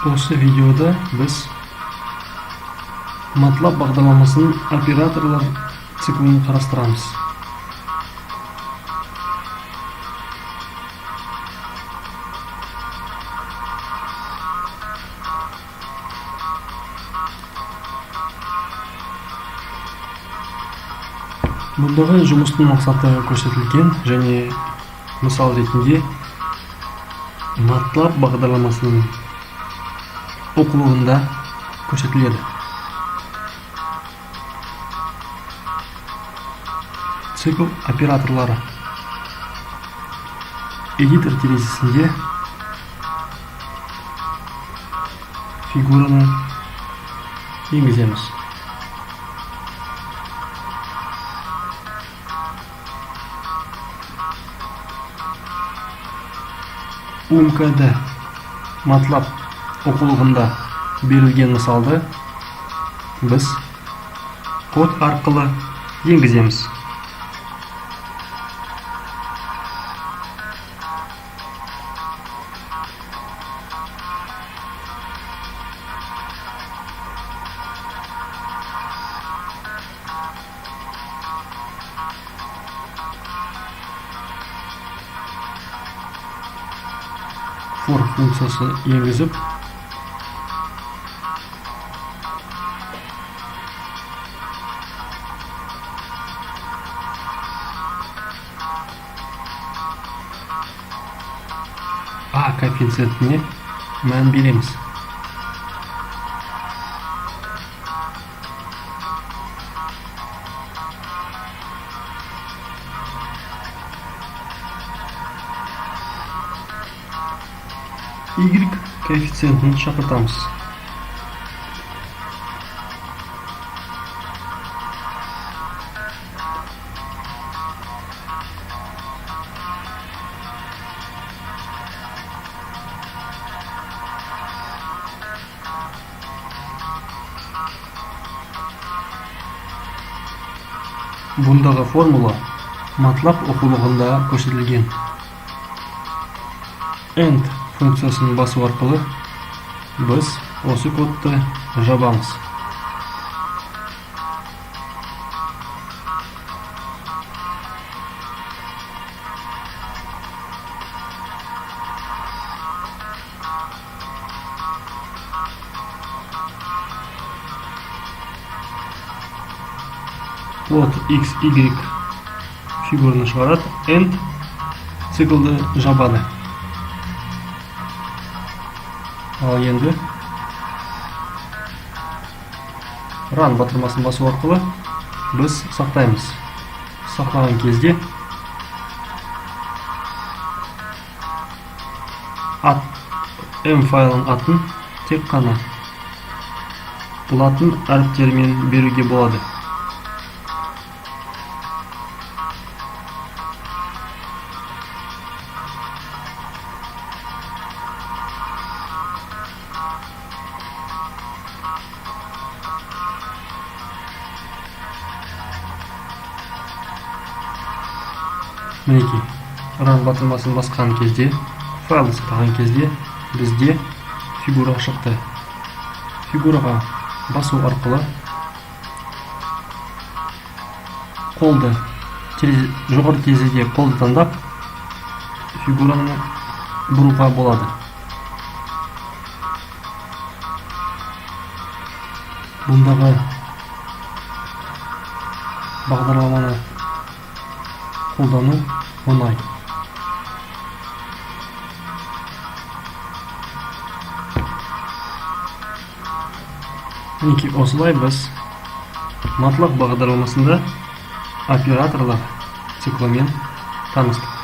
Осы видеода біз MATLAB бағдарламасының операторлар циклін қарастырамыз. Бұндағы жұмыстың мақсаты көрсетілген және мысал ретінде MATLAB бағдарламасының оқулығында көрсетіледі. Цикл операторлары. Эдитор терезесінде фигураны енгіземіз. УМК-да MATLAB оқулығында берілген мысалды біз код арқылы енгіземіз. For функциясы енгізіп, А коэффициентіне мән береміз. Y коэффициентін шақыртамыз. Бұндағы формула MATLAB оқулығында көрсетілген. End функциясын басу арқылы біз осы кодты жабамыз. Плот x, y фигураны шығарады, end циклды жабады. Ал енді run батырмасын басу арқылы біз сақтаймыз. Сақтаған кезде m файлын атын тек қана латын әріптерімен беруге болады. Мінекей, run батырмасын басқан кезде, файлды сақтаған кезде бізде фигура шықты. Фигураға басу арқылы қолды жоғары терезеде қолды таңдап фигураны бұруға болады. Бұндағы бағдарламаны қолдану оңай. Мінекей, осылай біз MATLAB бағдарламасында операторлар циклімен таныстық.